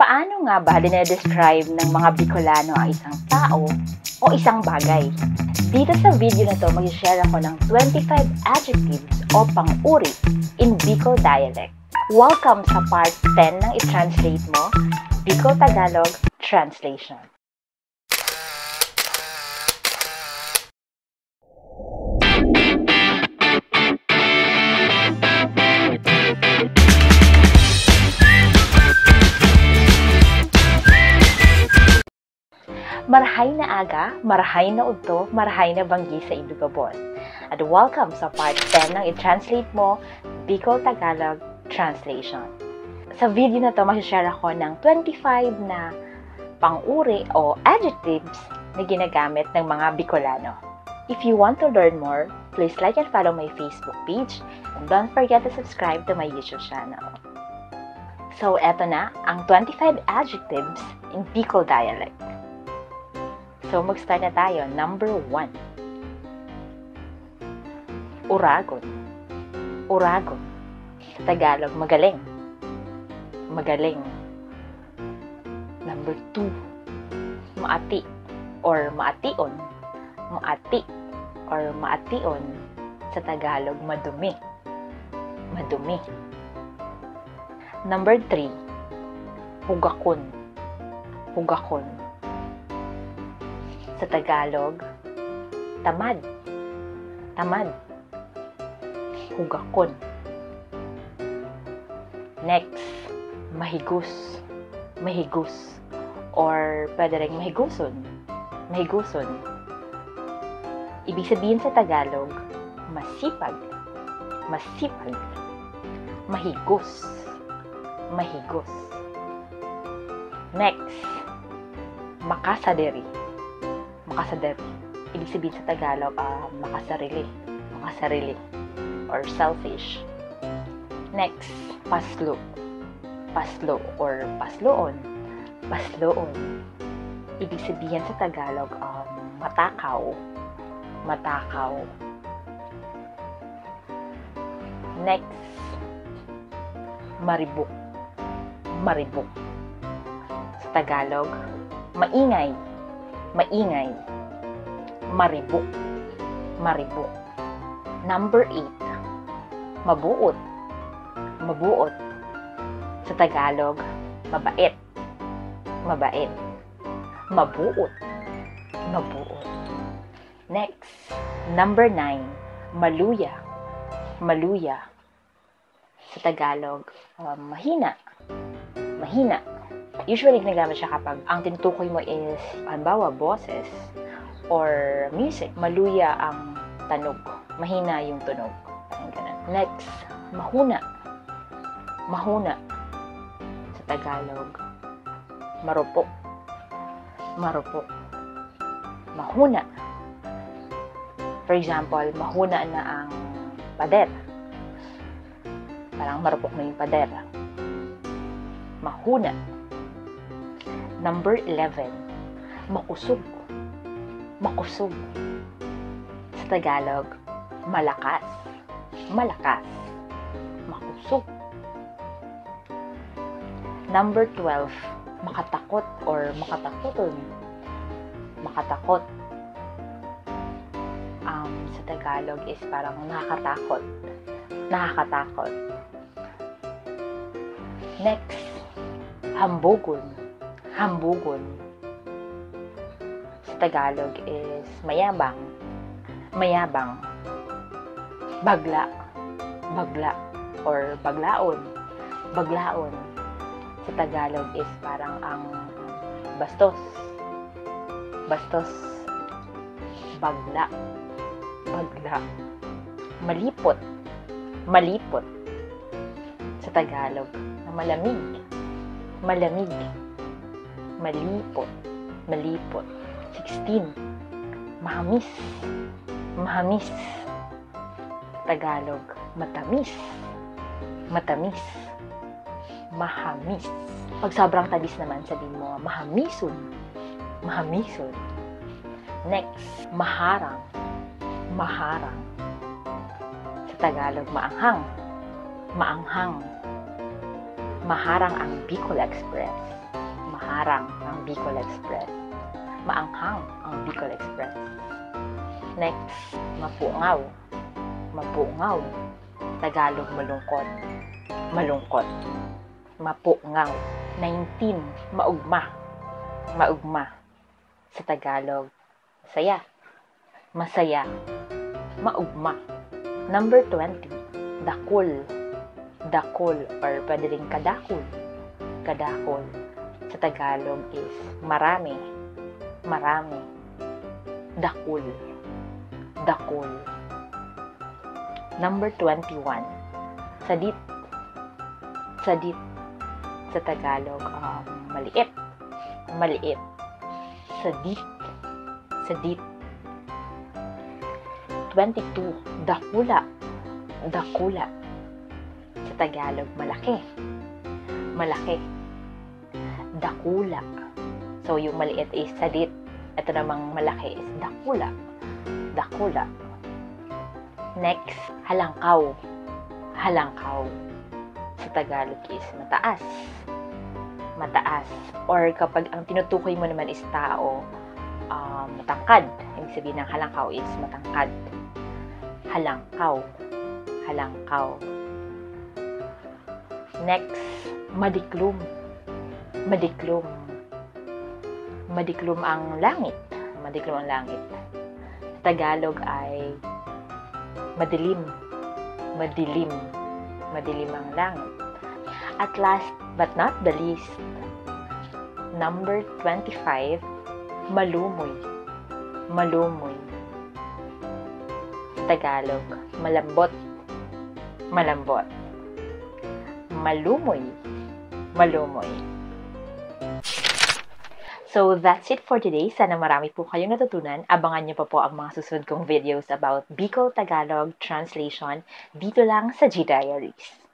Paano nga ba dinedescribe ng mga Bicolano ang isang tao o isang bagay? Dito sa video na to, mag-share ako ng 25 adjectives o pang-uri in Bicol dialect. Welcome sa part 10 ng i-translate mo, Bicol Tagalog Translation. Marahay na aga, marahay na udto, marahay na banggi sa Idugabon. At welcome sa part 10 ng i-translate mo, Bicol Tagalog Translation. Sa video na to, mag-share ako ng 25 na pang-uri o adjectives na ginagamit ng mga Bicolano. If you want to learn more, please like and follow my Facebook page and don't forget to subscribe to my YouTube channel. So, eto na ang 25 adjectives in Bicol dialect. So, mag-start na tayo. Number 1. Uragon. Uragon. Sa Tagalog, magaling. Magaling. Number 2. Maati or maation. Maati or maation. Sa Tagalog, madumi. Madumi. Number 3. Hugakon. Hugakon. Sa Tagalog, tamad. Tamad. Hugakon. Next, mahigus. Mahigus. Or pwede rin mahiguson. Mahiguson. Ibig sabihin sa Tagalog, masipag. Masipag. Mahigus. Mahigos. Next, makasaderi. Makasaderi. Ibig sabihin sa Tagalog, makasarili. Makasarili. Or selfish. Next, paslo. Paslo or pasloon. Pasloon. Ibig sabihin sa Tagalog, matakaw. Matakaw. Next, maribok. Maribok. Sa Tagalog, maingay. Maingay. Maribok. Maribok. Number 8. Mabuot. Mabuot. Sa Tagalog, mabait. Mabait. Mabuot. Mabuot. Next, number 9. Maluya. Maluya. Sa Tagalog, mahina. Mahina. Usually, ginagamit siya kapag ang tinutukoy mo is, halimbawa, boses or music. Maluya ang tanog. Mahina yung tunog. Parang ganun. Next, mahuna. Mahuna. Sa Tagalog, marupok. Marupok. Mahuna. For example, mahuna na ang pader. Parang marupok na yung pader. Mahuna. Number 11. Makusog. Makusog. Sa Tagalog, malakas. Malakas. Makusog. Number 12. Makatakot or makatakoton. Makatakot. Sa Tagalog is parang nakakatakot. Nakakatakot. Next, hambugon. Hambugon. Sa Tagalog is mayabang. Mayabang. Bagla. Bagla. Or baglaon. Baglaon. Sa Tagalog is parang ang bastos. Bastos. Bagla. Bagla. Malipot. Malipot. Sa Tagalog, malamig. Malamig. Malipot. Malipot. 16. Mahamis. Mahamis. Tagalog, matamis. Matamis. Mahamis. Pag sobrang tabis naman, sabihin mo, mahamison. Mahamison. Next, maharang. Maharang. Sa Tagalog, maanghang. Maanghang. Maharang ang Bicol Express. Maharang ang Bicol Express. Maanghang ang Bicol Express. Next, mapungaw. Mapungaw. Tagalog, malungkot. Malungkot. Mapungaw. 19, maugma. Maugma. Sa Tagalog, masaya. Masaya. Maugma. Number 20, dakul. Dakul or pwede rin kadakul. Kadakul. Sa Tagalog is marami. Marami. Dakul. Dakul. Number 21, sadit. Sadit. Sa Tagalog, maliit. Maliit. Sadit. Sadit. 22, dakula. Dakula. Sa Tagalog, malaki. Malaki. Dakula. So, yung maliit is sadit. Ito namang malaki is dakula. Dakula. Next, halangkaw. Halangkaw. Sa Tagalog is mataas. Mataas. Or kapag ang tinutukoy mo naman is tao, matangkad. Ibig sabihin ng halangkaw is matangkad. Halangkaw. Halangkaw. Next, madiklum. Madiklum. Madiklum ang langit. Madiklum ang langit. Sa Tagalog ay madilim. Madilim. Madilim ang langit. At last but not the least, number 25, malumoy. Malumoy. Sa Tagalog, malambot. Malambot. Malumoy. Malumoy. So, that's it for today. Sana marami po kayong natutunan. Abangan niyo pa po ang mga susunod kong videos about Bicol Tagalog translation dito lang sa G-Diaries.